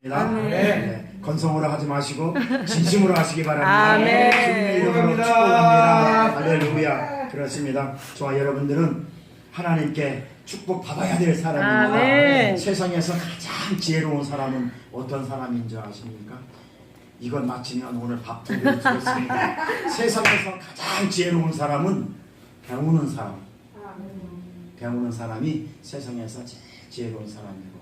네. 건성으로 하지 마시고 진심으로 하시기 바랍니다. 아멘. 주님의 이름으로 축복합니다. 할렐루야. 그렇습니다. 저와 여러분들은 하나님께 축복 받아야 될 사람입니다. 아멘. 세상에서 가장 지혜로운 사람은 어떤 사람인 줄 아십니까? 이걸 마치면 오늘 밥 두 그릇 주겠습니다. 세상에서 가장 지혜로운 사람은 배우는 사람. 배우는 사람이 세상에서 제일 지혜로운 사람이고.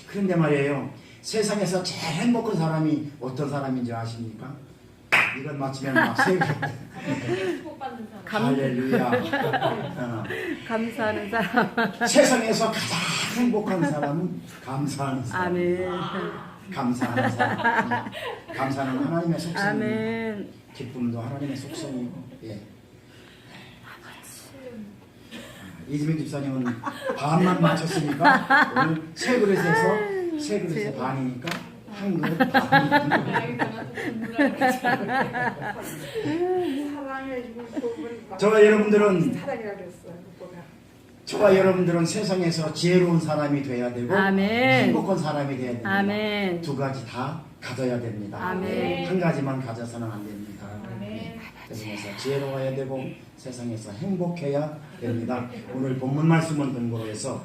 그런데 말이에요. 세상에서 제일 행복한 사람이 어떤 사람인 줄 아십니까? 이걸 마치면 막 세계. 할렐루야. 감사하는 사람. 세상에서 가장 행복한 사람은 감사하는 사람. 아멘. 감사하는 사람. 감사는 하나님의 속성이고 아멘. 기쁨도 하나님의 속성이고. 예. 이지민 집사님은 반만 맞췄으니까 오늘 세 그릇에서 반이니까 한 그릇 반. 저와 여러분들은 세상에서 지혜로운 사람이 돼야 되고 아멘. 행복한 사람이 돼야 됩니다. 아멘. 두 가지 다 가져야 됩니다. 아멘. 한 가지만 가져서는 안 됩니다. 아멘. 세상에서 지혜로워야 되고 세상에서 행복해야 됩니다. 오늘 본문 말씀을 근거로 해서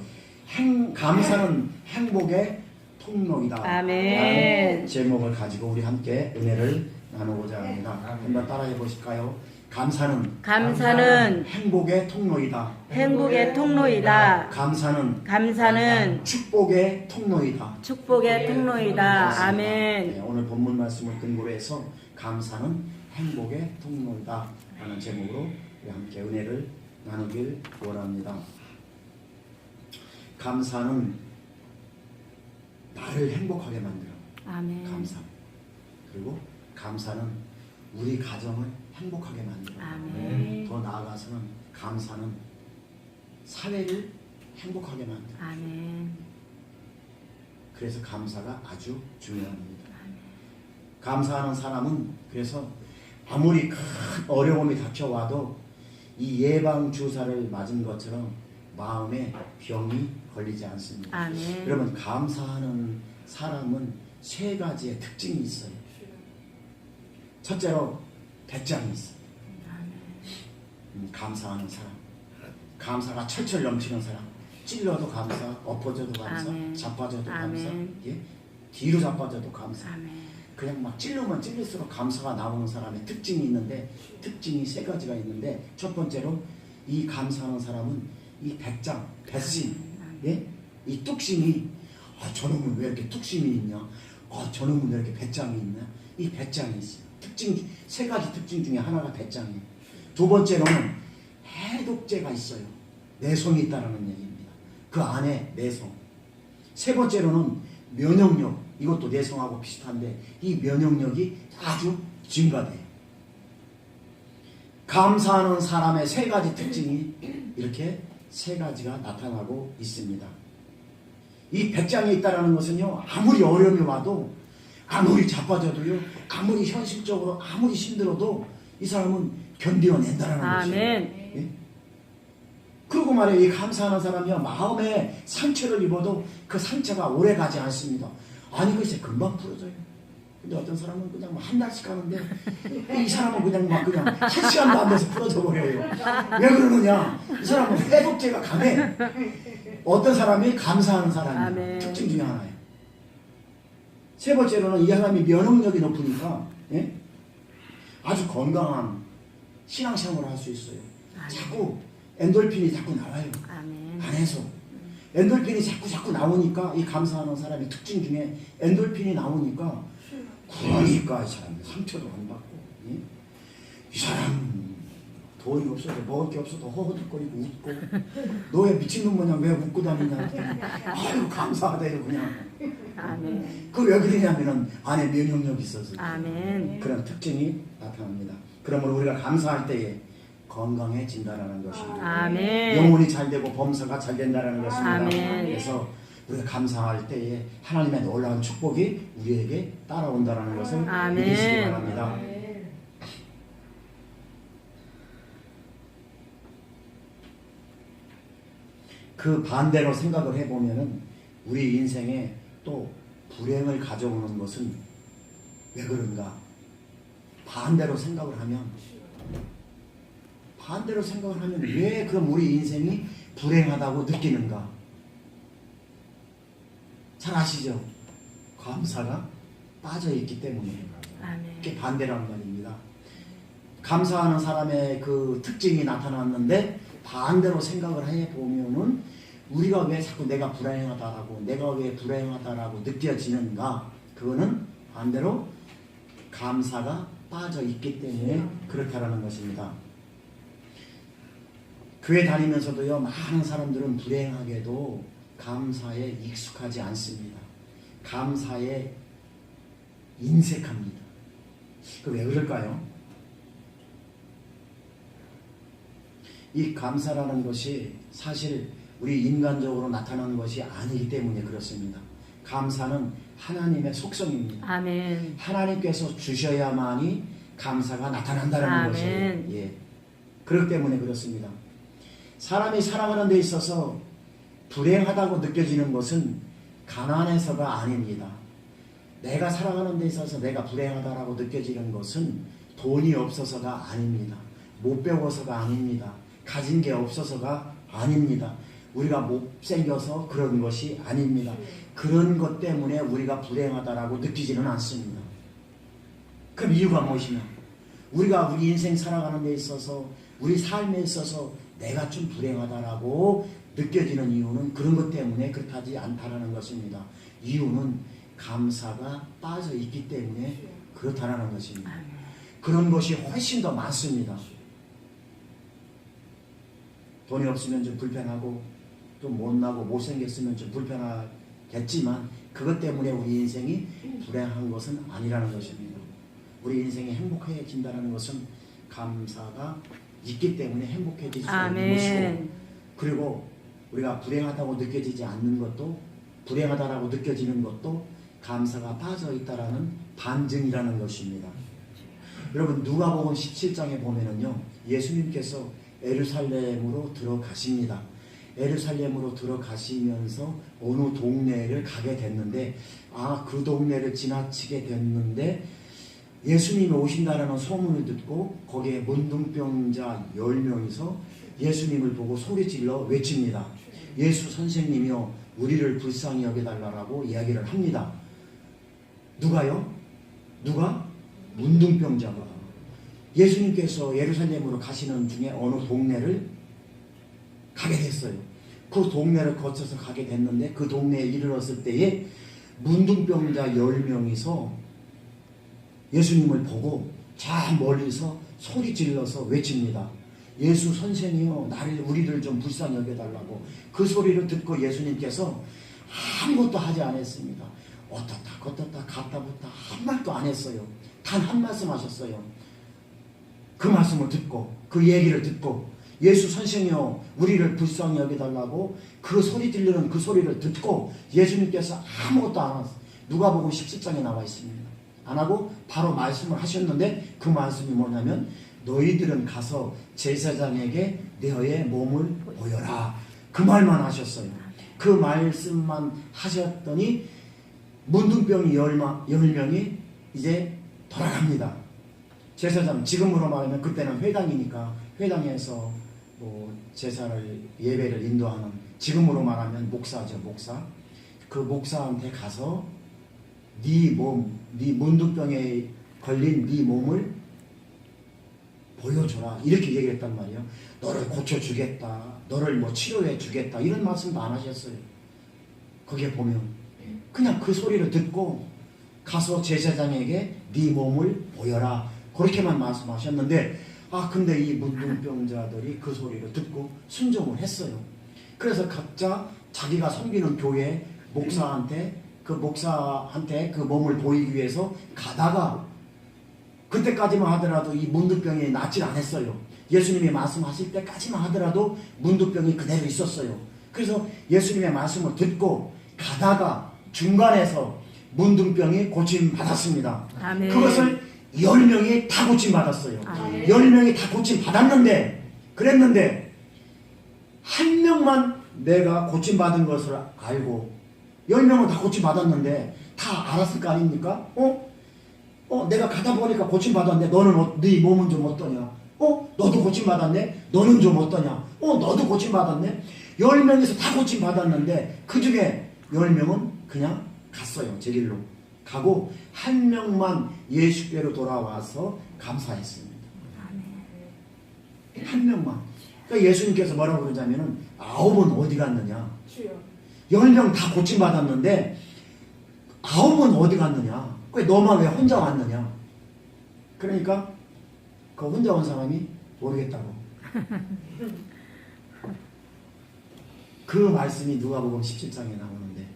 감사는 행복의 통로이다. 아멘. 라는 제목을 가지고 우리 함께 은혜를 나누고자 합니다. 한번 따라해 보실까요? 감사는 행복의 통로이다. 행복의 통로이다. 감사는 축복의 통로이다. 축복의 통로이다. 아멘. 네, 오늘 본문 말씀을 근거로 해서 감사는 행복의 통로이다 라는 제목으로 우리 함께 은혜를 나누길 원합니다. 감사는 나를 행복하게 만들어. 아멘. 감사. 그리고 감사는 우리 가정을 행복하게 만들어. 아멘. 더 나아가서는 감사는 사회를 행복하게 만들어. 아멘. 그래서 감사가 아주 중요합니다. 감사하는 사람은 그래서 아무리 큰 어려움이 닥쳐와도 이 예방 주사를 맞은 것처럼 마음에 병이 걸리지 않습니다. 아멘. 여러분, 감사하는 사람은 세 가지의 특징이 있어요. 첫째로 배짱이 있어요. 감사하는 사람, 감사가 철철 넘치는 사람, 찔러도 감사, 엎어져도 감사, 아멘. 자빠져도 아멘. 감사, 예? 뒤로 자빠져도 감사. 아멘. 그냥 막 찔르면 찔릴수록 감사가 나오는 사람의 특징이 있는데, 특징이 세 가지가 있는데, 첫 번째로 이 감사하는 사람은 이 배짱, 배심, 예? 이 뚝심이, 저놈은 왜 이렇게 뚝심이 있냐? 저놈은 왜 이렇게 배짱이 있냐? 이 배짱이 있어요. 세 가지 특징 중에 하나가 배짱이에요. 두 번째로는 해독제가 있어요. 내성이 있다는 얘기입니다. 그 안에 내성. 세 번째로는 면역력. 이것도 내성하고 비슷한데 이 면역력이 아주 증가돼요. 감사하는 사람의 세 가지 특징이 이렇게 세 가지가 나타나고 있습니다. 이 배짱이 있다는 것은요, 아무리 어려움이 와도, 아무리 자빠져도요, 아무리 현실적으로 아무리 힘들어도 이 사람은 견뎌낸다라는 것이에요. 예? 그리고 말이에요, 이 감사하는 사람이요, 마음에 상처를 입어도 그 상처가 오래 가지 않습니다. 아니, 글쎄 금방 풀어져요. 근데 어떤 사람은 그냥 한 달씩 가는데 이 사람은 그냥 한 시간도 안 돼서 풀어져 버려요. 왜 그러느냐? 이 사람은 회복제가 강해. 어떤 사람이 감사하는 사람이에요. 아멘. 특징 중에 하나예요. 세 번째로는 이 사람이 면역력이 높으니까, 예? 아주 건강한 신앙생활을 할 수 있어요. 자꾸 엔돌핀이 자꾸 나와요. 아멘. 안에서 엔돌핀이 자꾸 나오니까, 이 감사하는 사람의 특징 중에 엔돌핀이 나오니까, 그러니까 이 사람 상처도 안 받고, 예? 이 사람 돈이 없어서 먹을 게 없어도 허허덕거리고 웃고, 너 왜 미친놈 모양 왜 웃고 다니냐? 아이고 감사하대요 그냥. 아멘. 그 왜 그러냐면은 안에 면역력이 있어서 아멘. 그런 특징이 나타납니다. 그러므로 우리가 감사할 때에 건강해진다라는 것입니다. 아멘. 영혼이 잘 되고 범사가 잘 된다라는 것입니다. 아멘. 그래서 우리가 감사할 때에 하나님의 놀라운 축복이 우리에게 따라온다라는 것을 아멘. 믿으시기 바랍니다. 그 반대로 생각을 해보면은 우리 인생에 또 불행을 가져오는 것은 왜 그런가? 반대로 생각을 하면 왜 그럼 우리 인생이 불행하다고 느끼는가? 잘 아시죠? 감사가 빠져있기 때문에. 아멘. 그게 반대란 말입니다. 감사하는 사람의 그 특징이 나타났는데 반대로 생각을 해보면은 우리가 왜 자꾸 내가 불행하다라고 느껴지는가? 그거는 반대로 감사가 빠져있기 때문에 그렇다라는 것입니다. 교회 다니면서도요, 많은 사람들은 불행하게도 감사에 익숙하지 않습니다. 감사에 인색합니다. 그 왜 그럴까요? 이 감사라는 것이 사실 우리 인간적으로 나타나는 것이 아니기 때문에 그렇습니다. 감사는 하나님의 속성입니다. 아멘. 하나님께서 주셔야만이 감사가 나타난다는 아멘. 것이에요. 예. 그렇기 때문에 그렇습니다. 사람이 살아가는 데 있어서 불행하다고 느껴지는 것은 가난해서가 아닙니다. 내가 살아가는 데 있어서 내가 불행하다고 느껴지는 것은 돈이 없어서가 아닙니다. 못 배워서가 아닙니다. 가진 게 없어서가 아닙니다. 우리가 못생겨서 그런 것이 아닙니다. 그런 것 때문에 우리가 불행하다라고 느끼지는 않습니다. 그럼 이유가 무엇이냐? 우리가 우리 인생 살아가는 데 있어서 우리 삶에 있어서 내가 좀 불행하다라고 느껴지는 이유는 그런 것 때문에 그렇다지 않다라는 것입니다. 이유는 감사가 빠져 있기 때문에 그렇다라는 것입니다. 그런 것이 훨씬 더 많습니다. 돈이 없으면 좀 불편하고 좀 못나고 못생겼으면 좀 불편하겠지만 그것 때문에 우리 인생이 불행한 것은 아니라는 것입니다. 우리 인생이 행복해진다는 것은 감사가 있기 때문에 행복해질 수 있는 것이고, 그리고 우리가 불행하다고 느껴지지 않는 것도, 불행하다라고 느껴지는 것도 감사가 빠져 있다라는 반증이라는 것입니다. 여러분, 누가복음 17장에 보면은요, 예수님께서 예루살렘으로 들어가십니다. 예루살렘으로 들어가시면서 어느 동네를 가게 됐는데, 그 동네를 지나치게 됐는데 예수님이 오신다라는 소문을 듣고 거기에 문둥병자 10명이서 예수님을 보고 소리질러 외칩니다. 예수 선생님이여, 우리를 불쌍히 여겨달라고 이야기를 합니다. 누가요? 누가? 문둥병자가. 예수님께서 예루살렘으로 가시는 중에 어느 동네를 가게 됐어요. 그 동네를 거쳐서 가게 됐는데 그 동네에 이르렀을 때에 문둥병자 10명이서 예수님을 보고 저 멀리서 소리 질러서 외칩니다. 예수 선생이여, 우리를 좀 불쌍히 여겨달라고. 그 소리를 듣고 예수님께서 아무것도 하지 않았습니다. 어떻다 걷었다 갔다 붙다 한 말도 안 했어요. 단 한 말씀 하셨어요. 그 말씀을 듣고, 그 얘기를 듣고, 예수 선생이여, 우리를 불쌍히 여겨달라고 그 소리 들리는 그 소리를 듣고 예수님께서 아무것도 안 하셨어요. 누가복음 17장에 나와 있습니다. 안 하고 바로 말씀을 하셨는데 그 말씀이 뭐냐면, 너희들은 가서 제사장에게 너의 몸을 보여라. 그 말만 하셨어요. 그 말씀만 하셨더니 문둥병이 10명이 이제 돌아갑니다. 제사장, 지금으로 말하면 그때는 회당이니까 회당에서 제사를, 예배를 인도하는, 지금으로 말하면 목사죠, 목사. 그 목사한테 가서 네 문둥병에 걸린 네 몸을 보여줘라, 이렇게 얘기를 했단 말이에요. 너를 고쳐주겠다, 너를 치료해 주겠다, 이런 말씀도 안 하셨어요. 거기에 보면 그냥 그 소리를 듣고 가서 제사장에게 네 몸을 보여라, 그렇게만 말씀하셨는데, 근데 이 문둥병자들이 그 소리를 듣고 순종을 했어요. 그래서 각자 자기가 섬기는 교회 목사한테 그 몸을 보이기 위해서 가다가, 그때까지만 하더라도 이 문둥병이 낫질 않았어요. 예수님이 말씀하실 때까지만 하더라도 문둥병이 그대로 있었어요. 그래서 예수님의 말씀을 듣고 가다가 중간에서 문둥병이 고침받았습니다. 아멘. 그것을 10명이 다 고침받았어요. 아멘. 10명이 다 고침받았는데, 그랬는데 한 명만 내가 고침받은 것을 알고 10명은 다 고침받았는데 다 알았을 거 아닙니까? 내가 가다 보니까 고침받았네. 너는 네 몸은 좀 어떠냐? 너도 고침받았네? 너는 좀 어떠냐? 너도 고침받았네? 10명에서 다 고침받았는데 그 중에 10명은 그냥 갔어요. 제 길로. 가고 한 명만 예수께로 돌아와서 감사했습니다. 한 명만. 그러니까 예수님께서 뭐라고 그러자면은 9은 어디 갔느냐? 10명 다 고침받았는데 9은 어디 갔느냐? 왜 너만 왜 혼자 왔느냐? 그러니까 그 혼자 온 사람이 모르겠다고. 그 말씀이 누가복음 17장에 나오는데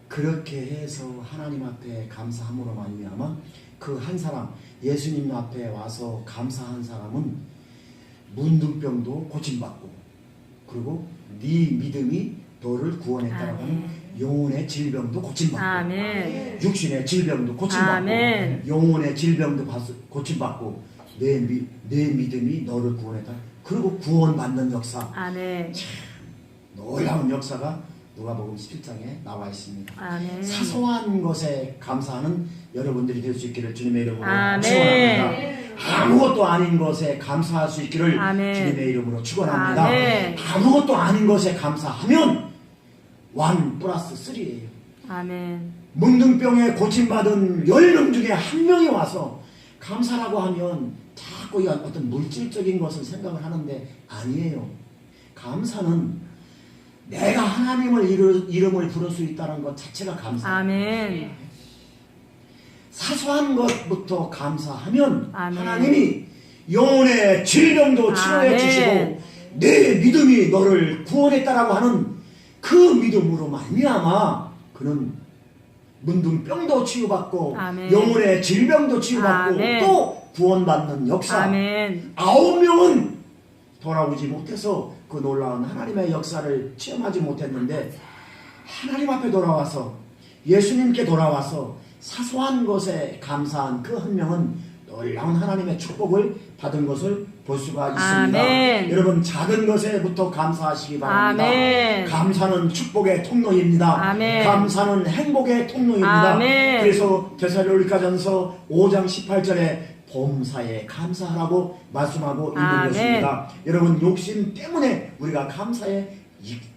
그렇게 해서 하나님 앞에 감사함으로 말미암아 그 한 사람 예수님 앞에 와서 감사한 사람은 문둥병도 고침받고 그리고 네 믿음이 너를 구원했다라고 하는 영혼의 질병도 고침받고 아멘. 육신의 질병도 고침받고 아멘. 영혼의 질병도 고침받고 내 믿음이 너를 구원했다. 그리고 구원받는 역사. 아멘. 놀라운 역사가 누가복음 17장에 나와 있습니다. 아멘. 사소한 것에 감사하는 여러분들이 될 수 있기를 주님의 이름으로 아멘. 축원합니다. 아무것도 아닌 것에 감사할 수 있기를 아멘. 주님의 이름으로 축원합니다. 아멘. 아무것도 아닌 것에 감사하면 1+3예요. 아멘. 문둥병에 고침받은 10명 중에 한 명이 와서 감사라고 하면 자꾸 어떤 물질적인 것을 생각을 하는데 아니에요. 감사는 내가 하나님을 이름을 부를 수 있다는 것 자체가 감사예요. 아멘. 사소한 것부터 감사하면 아멘. 하나님이 영혼의 질병도 치료해 아멘. 주시고 내 믿음이 너를 구원했다라고 하는 그 믿음으로 말미암아 그는 문둥병도 치유받고 아멘. 영혼의 질병도 치유받고 아멘. 또 구원받는 역사. 아멘. 9명은 돌아오지 못해서 그 놀라운 하나님의 역사를 체험하지 못했는데 하나님 앞에 돌아와서 예수님께 돌아와서 사소한 것에 감사한 그 한 명은 놀라운 하나님의 축복을 받은 것을 볼 수가 있습니다. 아멘. 여러분 작은 것에부터 감사하시기 바랍니다. 아멘. 감사는 축복의 통로입니다. 아멘. 감사는 행복의 통로입니다. 아멘. 그래서 데살로니가전서 5장 18절에 범사에 감사하라고 말씀하고 있는 아멘. 것입니다. 여러분 욕심 때문에 우리가 감사에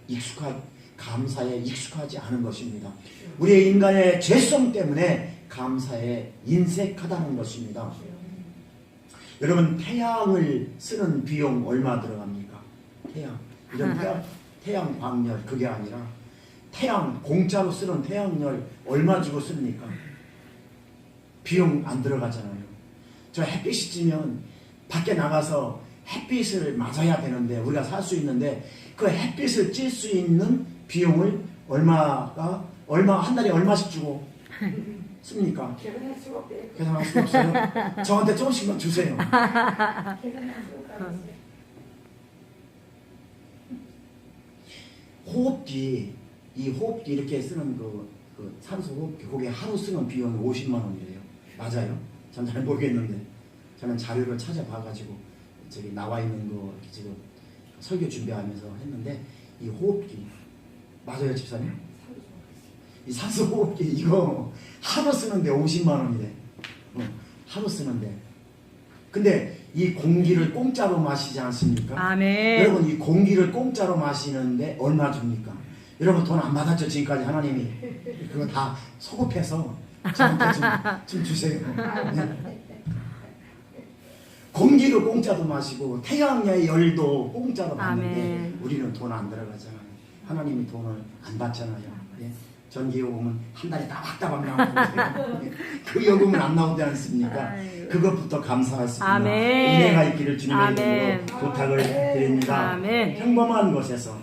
익숙하지 않은 것입니다. 우리의 인간의 죄성 때문에 감사에 인색하다는 것입니다. 여러분 태양을 쓰는 비용 얼마 들어갑니까? 이런 태양 광열 그게 아니라 태양 공짜로 쓰는 태양열 얼마 주고 씁니까? 비용 안 들어가잖아요. 저 햇빛이 찌면 밖에 나가서 햇빛을 맞아야 되는데 우리가 살 수 있는데 그 햇빛을 찔 수 있는 비용을 한 달에 얼마씩 주고 씁니까? 계산할 수가 없대요. 계산할 수 없어요? 저한테 조금씩만 주세요. 계산할 수가 없어요. 호흡기, 이 호흡기 이렇게 쓰는 그 산소 호흡기, 거기에 하루 쓰는 비용이 50만 원이래요. 맞아요? 전 잘 모르겠는데 저는 자료를 찾아봐가지고 저기 나와 있는 거 이렇게 지금 설교 준비하면서 했는데 이 호흡기 맞아요, 집사님? 이 산소 호흡기 이거 하루 쓰는데 50만 원이래. 하루 쓰는데. 근데 이 공기를 공짜로 마시지 않습니까? 아멘. 여러분 이 공기를 공짜로 마시는데 얼마 줍니까? 여러분 돈 안 받았죠 지금까지 하나님이. 그거 다 소급해서 저한테 좀 주세요. 네. 공기도 공짜로 마시고 태양의 열도 공짜로 받는데 아멘. 우리는 돈 안 들어가잖아요. 하나님이 돈을 안 받잖아요. 예? 전기요금은 한 달에 따박따박 나오고 그 요금은 안 나오지 않습니까? 아이고. 그것부터 감사하십니다. 아멘. 은혜가 있기를 주님의 아멘. 이름으로 부탁을 드립니다. 아멘. 평범한 것에서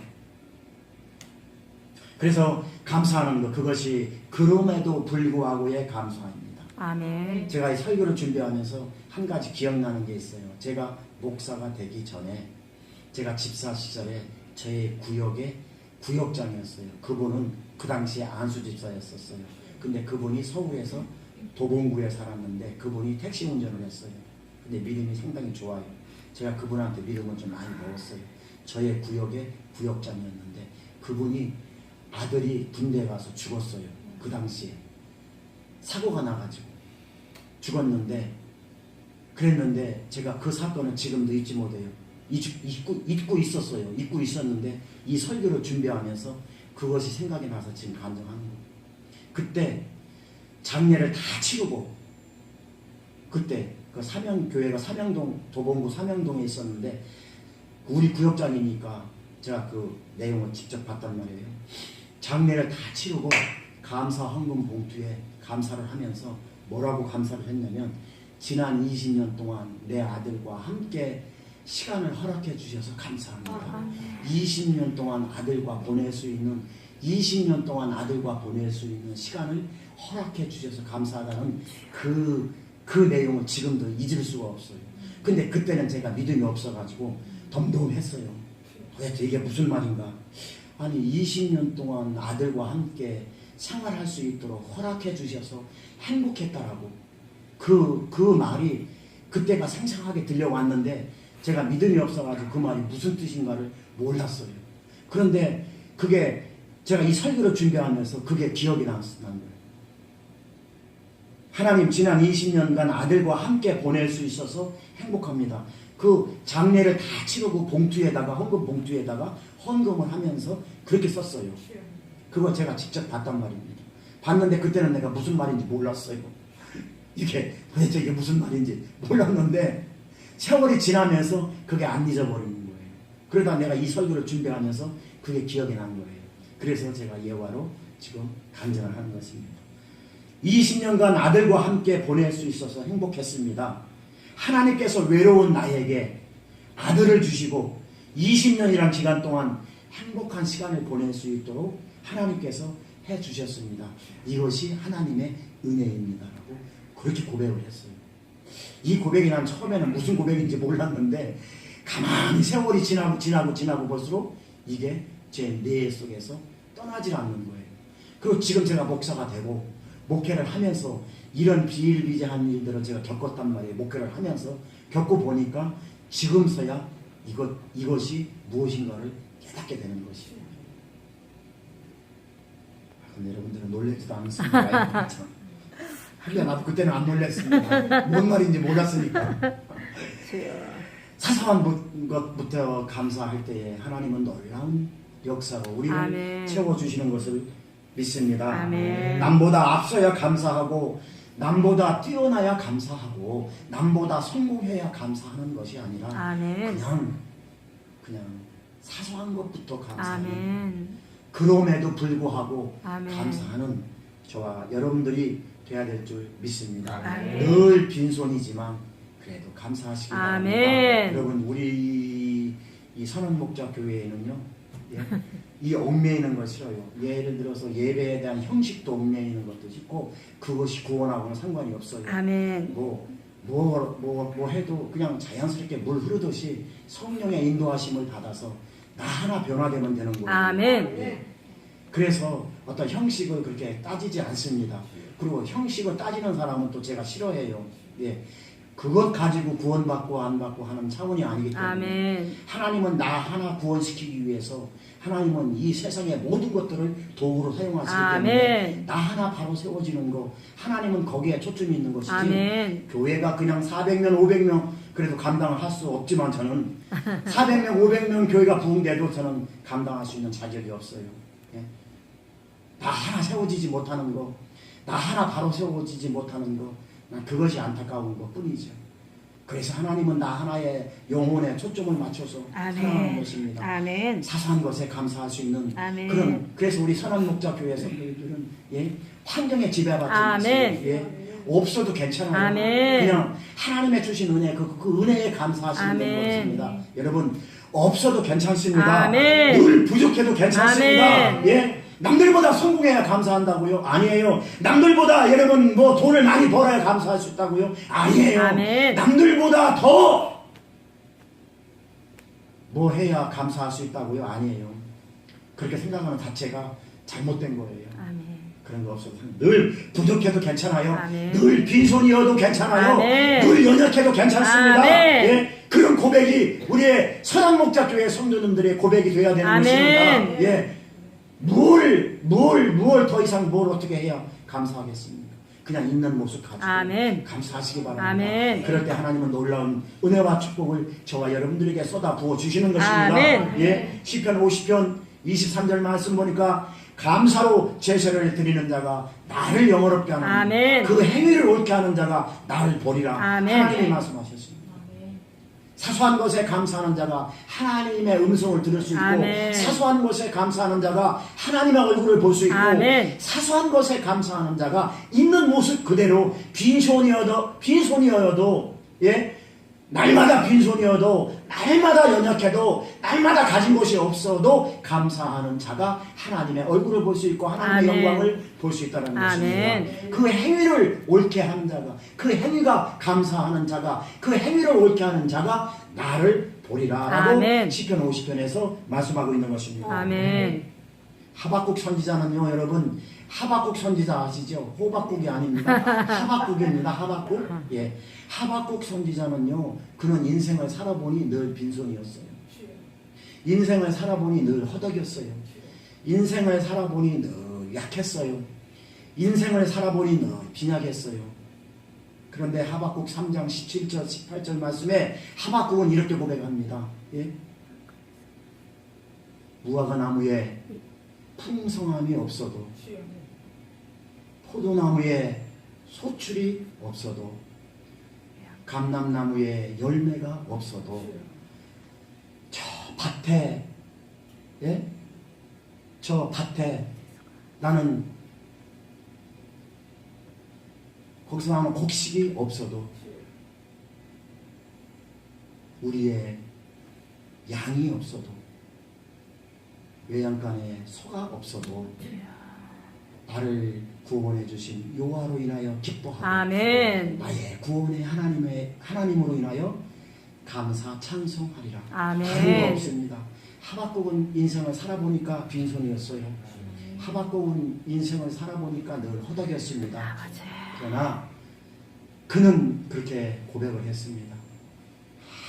그래서 감사하는 것 그것이 그럼에도 불구하고의 감사입니다. 아멘. 제가 이 설교를 준비하면서 한 가지 기억나는 게 있어요. 제가 목사가 되기 전에 제가 집사 시절에 제 구역의 구역장이었어요. 그분은 그 당시에 안수 집사였었어요. 근데 그분이 서울에서 도봉구에 살았는데 그분이 택시 운전을 했어요. 근데 믿음이 상당히 좋아요. 제가 그분한테 믿음을 좀 많이 먹었어요. 저의 구역의 구역장이었는데 그분이 아들이 군대에 가서 죽었어요. 그 당시에 사고가 나가지고 죽었는데, 그랬는데 제가 그 사건은 지금도 잊지 못해요. 잊고 있었어요. 잊고 있었는데 이 설교를 준비하면서 그것이 생각이 나서 지금 간증하는 거예요. 그때 장례를 다 치르고, 그때 그 삼양교회가 도봉구 삼양동에 있었는데, 우리 구역장이니까 제가 그 내용을 직접 봤단 말이에요. 장례를 다 치르고 감사 헌금 봉투에 감사를 하면서 뭐라고 감사를 했냐면, 지난 20년 동안 내 아들과 함께 시간을 허락해 주셔서 감사합니다. 20년 동안 아들과 보낼 수 있는 20년 동안 아들과 보낼 수 있는 시간을 허락해 주셔서 감사하다는 그 내용을 지금도 잊을 수가 없어요. 근데 그때는 제가 믿음이 없어가지고 덤덤했어요. 도대체 이게 무슨 말인가? 아니 20년 동안 아들과 함께 생활할 수 있도록 허락해 주셔서 행복했다라고, 그 말이 그때가 생생하게 들려왔는데 제가 믿음이 없어가지고 그 말이 무슨 뜻인가를 몰랐어요. 그런데 그게 제가 이 설교를 준비하면서 그게 기억이 난 거예요. 하나님, 지난 20년간 아들과 함께 보낼 수 있어서 행복합니다. 그 장례를 다 치르고 봉투에다가, 헌금 봉투에다가 헌금을 하면서 그렇게 썼어요. 그거 제가 직접 봤단 말입니다. 봤는데 그때는 내가 무슨 말인지 몰랐어요. 이게 도대체 이게 무슨 말인지 몰랐는데 세월이 지나면서 그게 안 잊어버리는 거예요. 그러다 내가 이 설교를 준비하면서 그게 기억이 난 거예요. 그래서 제가 예화로 지금 간증을 하는 것입니다. 20년간 아들과 함께 보낼 수 있어서 행복했습니다. 하나님께서 외로운 나에게 아들을 주시고 20년이란 기간 동안 행복한 시간을 보낼 수 있도록 하나님께서 해주셨습니다. 이것이 하나님의 은혜입니다라고 그렇게 고백을 했어요. 이 고백이 난 처음에는 무슨 고백인지 몰랐는데 가만히 세월이 지나고 볼수록 이게 제 뇌 속에서 떠나질 않는 거예요. 그리고 지금 제가 목사가 되고 목회를 하면서 이런 비일비재한 일들을 제가 겪었단 말이에요. 목회를 하면서 겪어보니까 지금서야 이것이 무엇인가를 깨닫게 되는 것이에요. 근데 여러분들은 놀라지도 않습니다. 하기야 나도 그때는 안 놀랐습니다. 뭔 말인지 몰랐으니까. 사소한 것부터 감사할 때에 하나님은 놀라운 역사로 우리를 아멘. 채워주시는 것을 믿습니다. 아멘. 남보다 앞서야 감사하고 남보다 뛰어나야 감사하고 남보다 성공해야 감사하는 것이 아니라 아멘. 그냥 사소한 것부터 감사하는, 아멘. 그럼에도 불구하고 아멘. 감사하는 저와 여러분들이 돼야 될 줄 믿습니다. 아멘. 늘 빈손이지만 그래도 감사하시기 바랍니다. 아멘. 여러분, 우리 이 선언목자 교회에는요, 이 얽매이는 거 싫어요. 예를 들어서 예배에 대한 형식도 얽매이는 것도 있고 그것이 구원하고는 상관이 없어요. 아멘. 뭐 해도 그냥 자연스럽게 물 흐르듯이 성령의 인도하심을 받아서 나 하나 변화되면 되는 거예요. 아멘. 예. 그래서 어떤 형식을 그렇게 따지지 않습니다. 그리고 형식을 따지는 사람은 또 제가 싫어해요. 예. 그것 가지고 구원받고 안 받고 하는 차원이 아니기 때문에 아멘. 하나님은 나 하나 구원시키기 위해서 하나님은 이 세상의 모든 것들을 도구로 사용하시기 때문에 아멘. 나 나 하나 바로 세워지는 거, 하나님은 거기에 초점이 있는 것이지 아멘. 교회가 그냥 400명 500명 그래도 감당을 할 수 없지만 저는 400명 500명 교회가 부흥돼도 저는 감당할 수 있는 자격이 없어요. 예? 나 하나 세워지지 못하는 거, 나 하나 바로 세워지지 못하는 거, 난 그것이 안타까운 것 뿐이죠. 그래서 하나님은 나 하나의 영혼에 초점을 맞춰서 사랑하는 것입니다. 아멘. 사소한 것에 감사할 수 있는 아멘. 그래서 우리 선한목자 교회 성도들은 환경에 지배받지 아멘. 마세요. 없어도 괜찮아요. 아멘. 그냥 하나님의 주신 은혜, 그 은혜에 감사하시면 되는 아멘. 것입니다. 여러분, 없어도 괜찮습니다. 아멘. 늘 부족해도 괜찮습니다. 아멘. 예? 남들보다 성공해야 감사한다고요? 아니에요. 남들보다 여러분 뭐 돈을 많이 벌어야 감사할 수 있다고요? 아니에요. 아멘. 남들보다 더 뭐 해야 감사할 수 있다고요? 아니에요. 그렇게 생각하는 자체가 잘못된 거예요. 아멘. 그런 거 없어도 늘 부족해도 괜찮아요. 아멘. 늘 빈손이어도 괜찮아요. 아멘. 늘 연약해도 괜찮습니다. 아멘. 예? 그런 고백이 우리의 선한목자교회 성도님들의 고백이 되어야 되는 아멘. 것입니다. 예. 뭘 더 이상 뭘 어떻게 해야 감사하겠습니까? 그냥 있는 모습 가지고 아멘. 감사하시기 바랍니다. 아멘. 그럴 때 하나님은 놀라운 은혜와 축복을 저와 여러분들에게 쏟아 부어 주시는 것입니다. 아멘. 예, 시편 50편 23절 말씀 보니까 감사로 제사를 드리는 자가 나를 영어롭게 하는 아멘. 그 행위를 옳게 하는 자가 나를 보리라. 아멘. 하나님이 말씀하셨습니다. 사소한 것에 감사하는 자가 하나님의 음성을 들을 수 있고 아멘. 사소한 것에 감사하는 자가 하나님의 얼굴을 볼 수 있고 아멘. 사소한 것에 감사하는 자가 있는 모습 그대로 빈손이어도 예? 날마다 빈손이어도 날마다 연약해도 날마다 가진 것이 없어도 감사하는 자가 하나님의 얼굴을 볼 수 있고 하나님의 아멘. 영광을 볼 수 있다는 아멘. 것입니다. 그 행위를 옳게 하는 자가 그 행위가 감사하는 자가 그 행위를 옳게 하는 자가 나를 보리라 라고 아멘. 시편 50편에서 말씀하고 있는 것입니다. 아멘. 하박국 선지자는요, 여러분, 하박국 선지자 아시죠? 호박국이 아닙니다. 하박국입니다. 하박국. 예. 하박국 선지자는요, 그는 인생을 살아보니 늘 빈손이었어요. 인생을 살아보니 늘 허덕였어요. 인생을 살아보니 늘 약했어요. 인생을 살아보니 늘 빈약했어요. 그런데 하박국 3장 17절, 18절 말씀에 하박국은 이렇게 고백합니다. 예? 무화과 나무에 풍성함이 없어도 포도나무에 소출이 없어도 감람나무에 열매가 없어도 저 밭에 예? 저 밭에 나는 거기서 나오는 곡식이 없어도 우리의 양이 없어도 외양간에 소가 없어도 나를 구원해 주신 여호와로 인하여 기뻐하고 아멘. 나의 구원의 하나님으로 인하여 감사 찬송하리라. 아멘. 다른 거 없습니다. 하박국은 인생을 살아보니까 빈손이었어요. 하박국은 인생을 살아보니까 늘 허덕였습니다. 그러나 그는 그렇게 고백을 했습니다.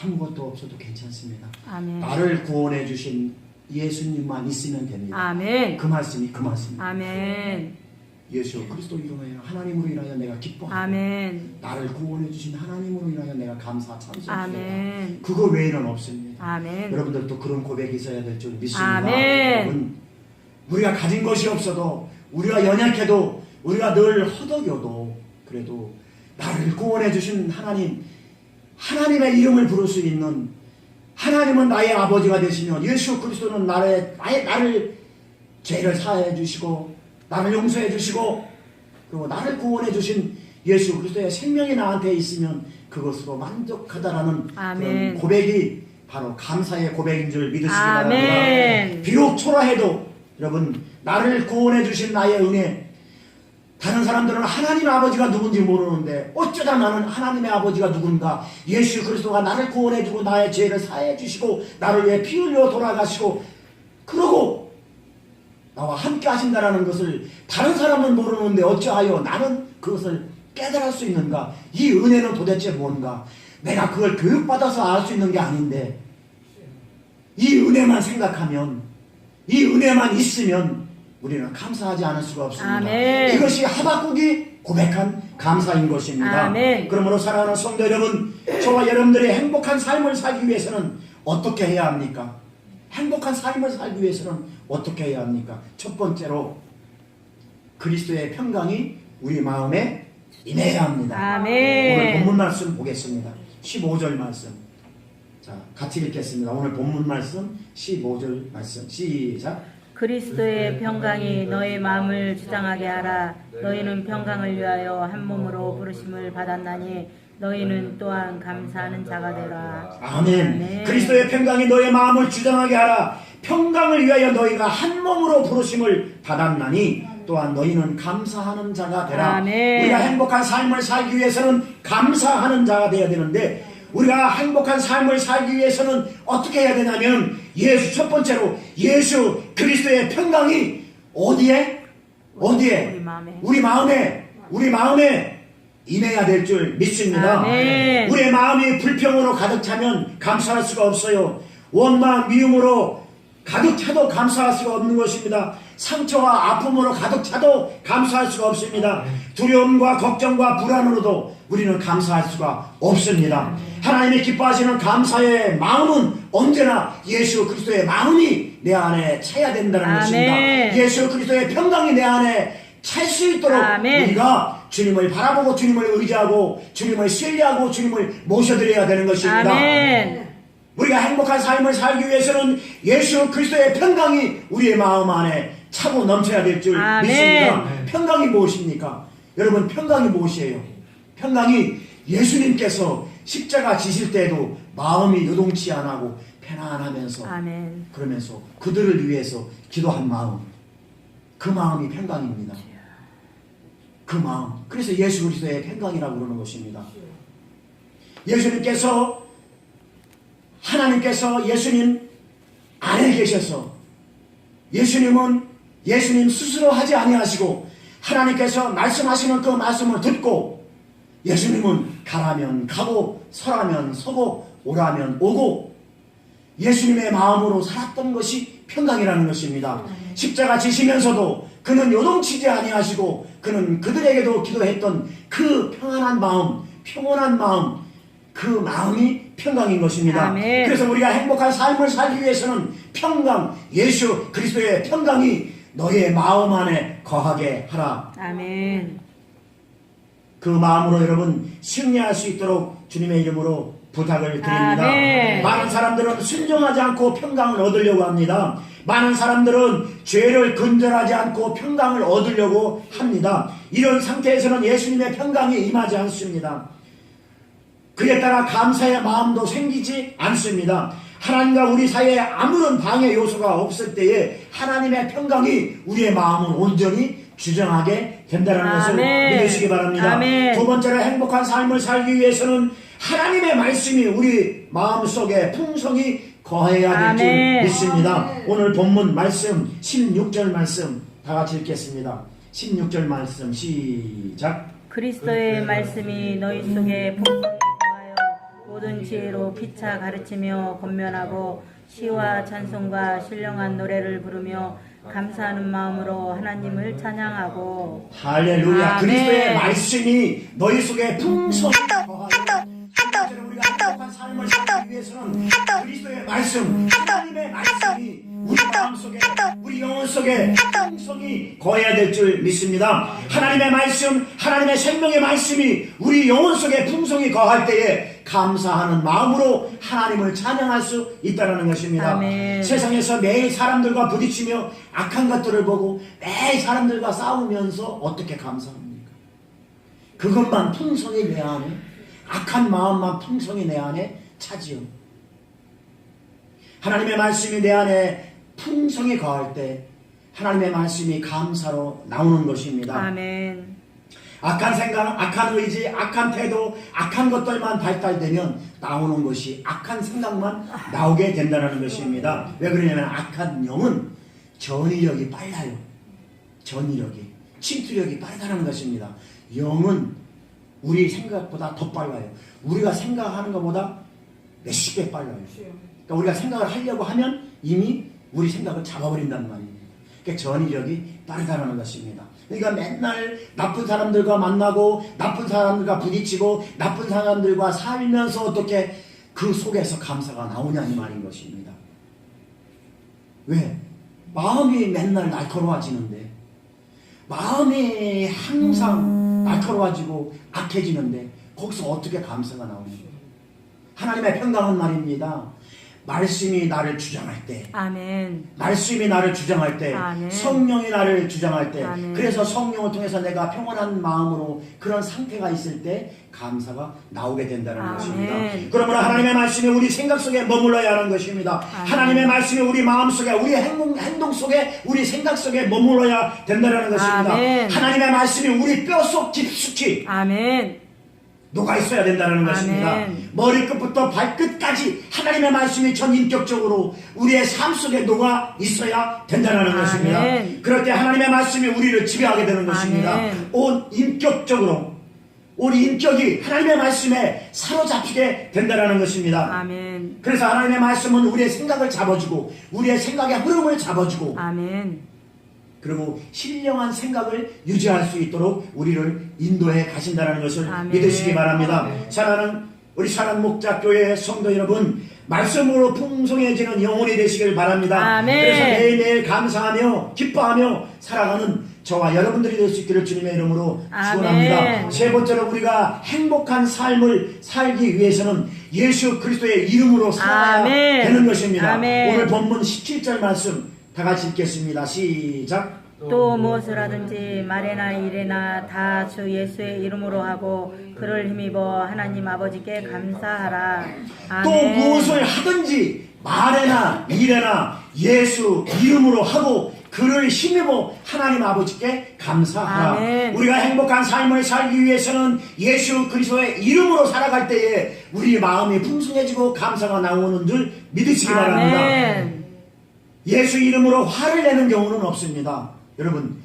아무것도 없어도 괜찮습니다. 아멘. 나를 구원해 주신 예수님만 있으면 됩니다. 아멘. 그 말씀이 그 말씀입니다. 아멘. 예수 그리스도 이름으로 하나님으로 인하여 내가 기뻐하고 아멘. 나를 구원해 주신 하나님으로 인하여 내가 감사 찬송합니다. 아멘. 그거 외에는 없습니다. 아멘. 여러분들도 그런 고백이 있어야 될 줄 믿습니다. 아멘. 여러분, 우리가 가진 것이 없어도 우리가 연약해도 우리가 늘 허덕여도 그래도 나를 구원해 주신 하나님의 이름을 부를 수 있는 하나님은 나의 아버지가 되시며 예수 그리스도는 나를 죄를 사하여 주시고 나를 용서해 주시고 그리고 나를 구원해 주신 예수 그리스도의 생명이 나한테 있으면 그것으로 만족하다라는 아멘. 그런 고백이 바로 감사의 고백인 줄 믿으시기 아멘. 바랍니다. 비록 초라해도 여러분 나를 구원해 주신 나의 은혜 다른 사람들은 하나님 아버지가 누군지 모르는데 어쩌다 나는 하나님의 아버지가 누군가 예수 그리스도가 나를 구원해주고 나의 죄를 사해 주시고 나를 위해 피 흘려 돌아가시고 그러고 나와 함께 하신다라는 것을 다른 사람은 모르는데 어찌하여 나는 그것을 깨달을 수 있는가? 이 은혜는 도대체 뭔가? 내가 그걸 교육받아서 알 수 있는 게 아닌데 이 은혜만 생각하면 이 은혜만 있으면 우리는 감사하지 않을 수가 없습니다. 아멘. 이것이 하박국이 고백한 감사인 것입니다. 아멘. 그러므로 사랑하는 성도 여러분, 저와 여러분들이 행복한 삶을 살기 위해서는 어떻게 해야 합니까? 행복한 삶을 살기 위해서는 어떻게 해야 합니까? 첫 번째로 그리스도의 평강이 우리 마음에 임해야 합니다. 아멘. 오늘 본문 말씀 보겠습니다. 15절 말씀. 자, 같이 읽겠습니다. 오늘 본문 말씀 15절 말씀. 시작. 그리스도의 평강이 너의 마음을 주장하게 하라. 너희는 평강을 위하여 한 몸으로 부르심을 받았나니 너희는 또한 감사하는 자가 되라. 아멘. 아멘. 그리스도의 평강이 너의 마음을 주장하게 하라. 평강을 위하여 너희가 한 몸으로 부르심을 받았나니 또한 너희는 감사하는 자가 되라. 아멘. 우리가 행복한 삶을 살기 위해서는 감사하는 자가 되어야 되는데 우리가 행복한 삶을 살기 위해서는 어떻게 해야 되냐면 첫 번째로 예수 그리스도의 평강이 어디에? 우리 마음에 임해야 될 줄 믿습니다. 아멘. 우리의 마음이 불평으로 가득 차면 감사할 수가 없어요. 원망 미움으로 가득 차도 감사할 수가 없는 것입니다. 상처와 아픔으로 가득 차도 감사할 수가 없습니다. 두려움과 걱정과 불안으로도 우리는 감사할 수가 없습니다. 하나님이 기뻐하시는 감사의 마음은 언제나 예수 그리스도의 마음이 내 안에 차야 된다는 것입니다. 예수 그리스도의 평강이 내 안에 찰 수 있도록 우리가 주님을 바라보고 주님을 의지하고 주님을 신뢰하고 주님을 모셔드려야 되는 것입니다. 우리가 행복한 삶을 살기 위해서는 예수 그리스도의 평강이 우리의 마음 안에 차고 넘쳐야 될 줄 믿습니다. 평강이 무엇입니까? 여러분, 평강이 무엇이에요? 평강이 예수님께서 십자가 지실 때에도 마음이 요동치 안 하고 편안하면서 그러면서 그들을 위해서 기도한 마음, 그 마음이 평강입니다. 그 마음, 그래서 예수 그리스도의 평강이라고 그러는 것입니다. 하나님께서 예수님 안에 계셔서 예수님은 예수님 스스로 하지 아니하시고 하나님께서 말씀하시는 그 말씀을 듣고 예수님은 가라면 가고 서라면 서고 오라면 오고 예수님의 마음으로 살았던 것이 평강이라는 것입니다. 십자가 지시면서도 그는 요동치지 아니하시고 그는 그들에게도 기도했던 그 평안한 마음, 평온한 마음, 그 마음이 평강인 것입니다. 그래서 우리가 행복한 삶을 살기 위해서는 평강, 예수 그리스도의 평강이 너의 마음 안에 거하게 하라. 그 마음으로 여러분 승리할 수 있도록 주님의 이름으로 부탁을 드립니다. 많은 사람들은 순종하지 않고 평강을 얻으려고 합니다. 많은 사람들은 죄를 근절하지 않고 평강을 얻으려고 합니다. 이런 상태에서는 예수님의 평강이 임하지 않습니다. 그에 따라 감사의 마음도 생기지 않습니다. 하나님과 우리 사이에 아무런 방해 요소가 없을 때에 하나님의 평강이 우리의 마음을 온전히 주장하게 된다는 것을 믿으시기 바랍니다. 두 번째로 행복한 삶을 살기 위해서는 하나님의 말씀이 우리 마음속에 풍성히 거해야 될 줄 믿습니다. 오늘 본문 말씀 16절 말씀 다 같이 읽겠습니다. 16절 말씀 시작. 그리스도의 말씀이 너희 속에 풍성히 거하여 모든 지혜로 피차 가르치며 권면하고 시와 찬송과 신령한 노래를 부르며 감사하는 마음으로 하나님을 찬양하고. 할렐루야. 그리스도의 말씀이 너희 속에 풍성히 거하여 우리가 행복한 삶을 살기 위해서는 그리스도의 말씀, 하나님의 말씀이 우리 마음속에, 우리 영혼 속에 풍성히 거해야 될 줄 믿습니다. 하나님의 말씀, 하나님의 생명의 말씀이 우리 영혼 속에 풍성히 거할 때에 감사하는 마음으로 하나님을 찬양할 수 있다는 것입니다. 세상에서 매일 사람들과 부딪히며 악한 것들을 보고 매일 사람들과 싸우면서 어떻게 감사합니까? 그것만 풍성히 내 안에, 악한 마음만 풍성히 내 안에 차지요. 하나님의 말씀이 내 안에 풍성히 거할 때 하나님의 말씀이 감사로 나오는 것입니다. 악한 생각, 악한 의지, 악한 태도, 악한 것들만 발달되면 나오는 것이 악한 생각만 나오게 된다는 것입니다. 왜 그러냐면 악한 영은 전이력이 빨라요. 전이력이, 침투력이 빠르다는 것입니다. 영은 우리 생각보다 더 빨라요. 우리가 생각하는 것보다 몇십 배 빨라요. 그러니까 우리가 생각을 하려고 하면 이미 우리 생각을 잡아버린단 말입니다. 그러니까 전이력이 빠르다는 것입니다. 그러니까 맨날 나쁜 사람들과 만나고 나쁜 사람들과 부딪히고 나쁜 사람들과 살면서 어떻게 그 속에서 감사가 나오냐 이 말인 것입니다. 왜? 마음이 맨날 날카로워지는데, 마음이 항상 날카로워지고 악해지는데 거기서 어떻게 감사가 나오는가? 하나님의 평강은 말입니다. 말씀이 나를 주장할 때, 말씀이 나를 주장할 때, 성령이 나를 주장할 때, 그래서 성령을 통해서 내가 평온한 마음으로 그런 상태가 있을 때 감사가 나오게 된다는 것입니다. 그러므로 하나님의 말씀이 우리 생각 속에 머물러야 하는 것입니다. 하나님의 말씀이 우리 마음 속에, 우리 행동 속에, 우리 생각 속에 머물러야 된다는 것입니다. 하나님의 말씀이 우리 뼈 속 깊숙이 녹아 있어야 된다는 것입니다. 머리끝부터 발끝까지 하나님의 말씀이 전인격적으로 우리의 삶 속에 녹아 있어야 된다는 것입니다. 그럴 때 하나님의 말씀이 우리를 지배하게 되는 것입니다. 온 인격적으로 우리 인격이 하나님의 말씀에 사로잡히게 된다는 것입니다. 그래서 하나님의 말씀은 우리의 생각을 잡아주고 우리의 생각의 흐름을 잡아주고 그리고 신령한 생각을 유지할 수 있도록 우리를 인도해 가신다는 것을 아멘. 믿으시기 바랍니다. 사랑하는 우리 사랑 목자교회 성도 여러분, 말씀으로 풍성해지는 영혼이 되시길 바랍니다. 아멘. 그래서 매일매일 감사하며 기뻐하며 살아가는 저와 여러분들이 될 수 있기를 주님의 이름으로 축원합니다. 아멘. 세 번째로 우리가 행복한 삶을 살기 위해서는 예수 그리스도의 이름으로 살아야 아멘. 되는 것입니다. 아멘. 오늘 본문 17절 말씀 다 같이 읽겠습니다. 시작. 또 무엇을 하든지 말이나 일이나 다 주 예수의 이름으로 하고 그를 힘입어 하나님 아버지께 감사하라. 또 아멘. 무엇을 하든지 말에나 일에나 예수 이름으로 하고 그를 힘입어 하나님 아버지께 감사하라. 아멘. 우리가 행복한 삶을 살기 위해서는 예수 그리스도의 이름으로 살아갈 때에 우리 마음이 풍성해지고 감사가 나오는 줄 믿으시기 바랍니다. 아멘. 예수 이름으로 화를 내는 경우는 없습니다. 여러분,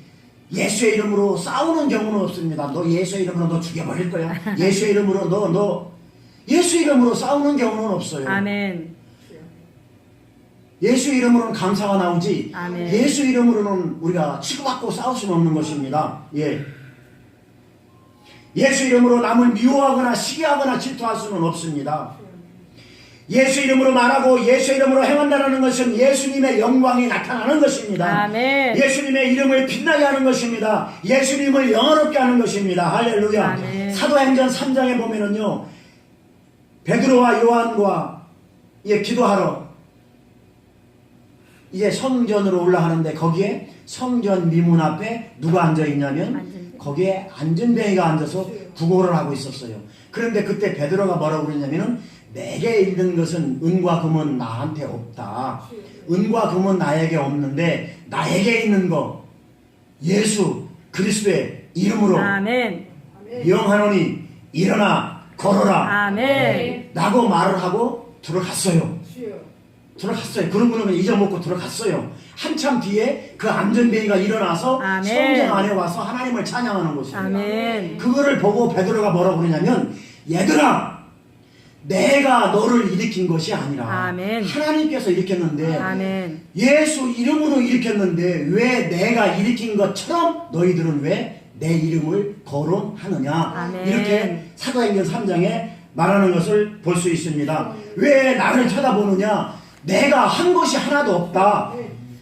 예수의 이름으로 싸우는 경우는 없습니다. 너 예수의 이름으로 너 죽여버릴 거야. 예수의 이름으로 너 예수 이름으로 싸우는 경우는 없어요. 아멘. 예수 이름으로는 감사가 나오지. 아멘. 예수 이름으로는 우리가 치고받고 싸울 수는 없는 것입니다. 예. 예수 이름으로 남을 미워하거나 시기하거나 질투할 수는 없습니다. 예수 이름으로 말하고 예수 이름으로 행한다는 것은 예수님의 영광이 나타나는 것입니다. 아멘. 예수님의 이름을 빛나게 하는 것입니다. 예수님을 영화롭게 하는 것입니다. 할렐루야. 아멘. 사도행전 3장에 보면은요, 베드로와 요한과 기도하러 이제 성전으로 올라가는데 거기에 성전 미문 앞에 누가 앉아 있냐면 안전뱅이. 거기에 안전뱅이가 앉아서 구걸을 하고 있었어요. 그런데 그때 베드로가 뭐라고 그랬냐면은 내게 있는 것은 은과 금은 나한테 없다. 은과 금은 나에게 없는데 나에게 있는 거 예수 그리스도의 이름으로 아멘. 명하노니 일어나 걸어라 아멘. 라고 말을 하고 들어갔어요. 그러고는 잊어먹고 들어갔어요. 한참 뒤에 그 안전뱅이가 일어나서 아멘. 성전 안에 와서 하나님을 찬양하는 것입니다. 아멘. 그거를 보고 베드로가 뭐라고 그러냐면 얘들아 내가 너를 일으킨 것이 아니라 아멘. 하나님께서 일으켰는데 아멘. 예수 이름으로 일으켰는데 왜 내가 일으킨 것처럼 너희들은 왜 내 이름을 거론하느냐. 아멘. 이렇게 사도행전 3장에 말하는 것을 볼 수 있습니다. 왜 나를 쳐다보느냐. 내가 한 것이 하나도 없다.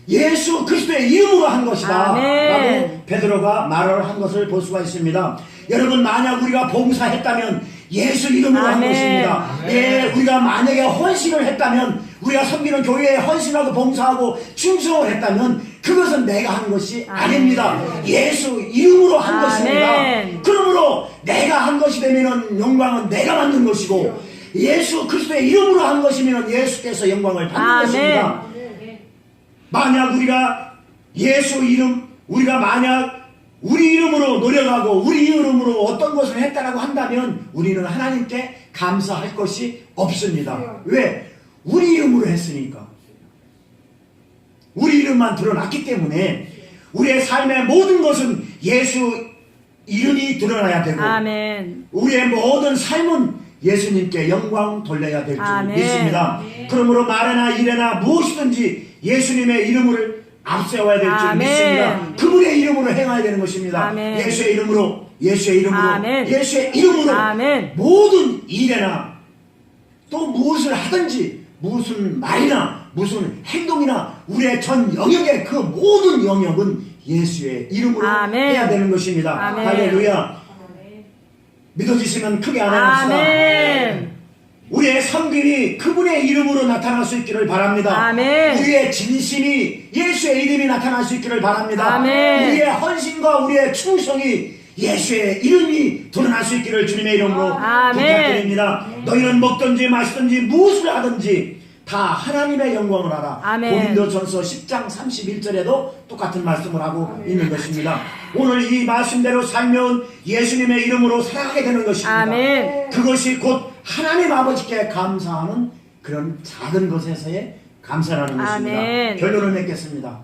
예수 그리스도의 이름으로 한 것이다. 아멘. 라고 베드로가 말을 한 것을 볼 수가 있습니다. 여러분, 만약 우리가 봉사했다면 예수 이름으로 한 아멘. 것입니다. 예, 우리가 만약에 헌신을 했다면, 우리가 섬기는 교회에 헌신하고 봉사하고 충성을 했다면 그것은 내가 한 것이 아닙니다. 예수 이름으로 한 것입니다. 그러므로 내가 한 것이 되면 영광은 내가 받는 것이고 예수 그리스도의 이름으로 한 것이면 예수께서 영광을 받는 것입니다. 만약 우리가 예수 이름, 우리가 만약 우리 이름으로 노력하고 우리 이름으로 어떤 것을 했다라고 한다면 우리는 하나님께 감사할 것이 없습니다. 왜? 우리 이름으로 했으니까. 우리 이름만 드러났기 때문에 우리의 삶의 모든 것은 예수 이름이 드러나야 되고 아멘. 우리의 모든 삶은 예수님께 영광 돌려야 될 줄 아멘. 믿습니다. 그러므로 말이나 일이나 무엇이든지 예수님의 이름을 앞세워야 될 줄 아멘. 믿습니다. 그분의 이름으로 행해야 되는 것입니다. 아멘. 예수의 이름으로, 예수의 이름으로, 아멘. 예수의 이름으로 아멘. 모든 일이나 또 무엇을 하든지 무슨 말이나 무슨 행동이나 우리의 전 영역의 그 모든 영역은 예수의 이름으로 아멘. 해야 되는 것입니다. 아멘. 할렐루야. 믿어지시면 크게 아멘. 아멘. 우리의 섬김이 그분의 이름으로 나타날 수 있기를 바랍니다. 아멘. 우리의 진심이 예수의 이름이 나타날 수 있기를 바랍니다. 아멘. 우리의 헌신과 우리의 충성이 예수의 이름이 드러날 수 있기를 주님의 이름으로 아멘. 부탁드립니다. 너희는 먹든지 마시든지 무엇을 하든지 다 하나님의 영광을 하라. 아멘. 고린도전서 10장 31절에도 똑같은 말씀을 하고 있는 것입니다. 오늘 이 말씀대로 살면 예수님의 이름으로 살아가게 되는 것입니다. 아멘. 그것이 곧 하나님 아버지께 감사하는 그런 작은 것에서의 감사라는 것입니다. 아멘. 결론을 맺겠습니다.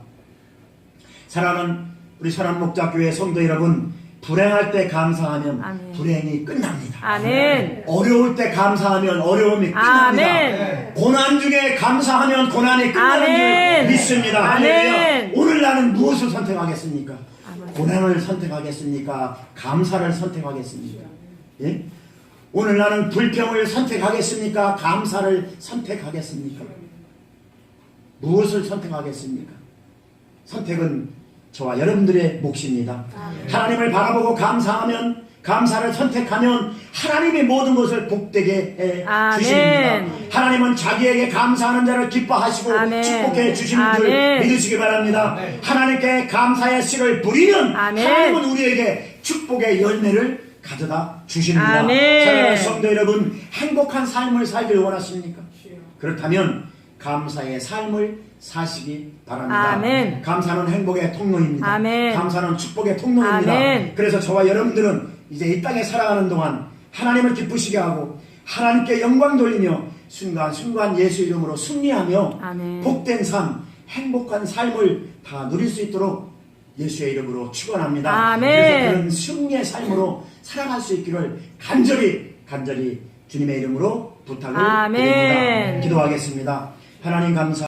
사랑하는 우리 사랑목자교회 성도 여러분, 불행할 때 감사하면 아멘. 불행이 끝납니다. 아멘. 어려울 때 감사하면 어려움이 끝납니다. 아멘. 고난 중에 감사하면 고난이 끝나는 아멘. 줄 믿습니다. 아멘. 할렐루야. 오늘 나는 무엇을 선택하겠습니까? 아버지. 고난을 선택하겠습니까? 감사를 선택하겠습니까? 예? 오늘 나는 불평을 선택하겠습니까? 감사를 선택하겠습니까? 무엇을 선택하겠습니까? 선택은 저와 여러분들의 몫입니다. 하나님을 바라보고 감사하면, 감사를 선택하면 하나님이 모든 것을 복되게 해 아멘. 주십니다. 하나님은 자기에게 감사하는 자를 기뻐하시고 아멘. 축복해 주시는 줄 아멘. 믿으시기 바랍니다. 하나님께 감사의 씨를 뿌리면 아멘. 하나님은 우리에게 축복의 열매를 가져다 주십니다. 아멘. 사랑하는 성도 여러분, 행복한 삶을 살길 원하십니까? 그렇다면 감사의 삶을 사시기 바랍니다. 아멘. 감사는 행복의 통로입니다. 아멘. 감사는 축복의 통로입니다. 아멘. 그래서 저와 여러분들은 이제 이 땅에 살아가는 동안 하나님을 기쁘시게 하고 하나님께 영광 돌리며 순간순간 예수 이름으로 승리하며 아멘. 복된 삶, 행복한 삶을 다 누릴 수 있도록 예수의 이름으로 축원합니다. 아멘. 그래서 그런 승리의 삶으로 살아갈 수 있기를 간절히 주님의 이름으로 부탁을 아멘. 드립니다. 기도하겠습니다. 하나님 감사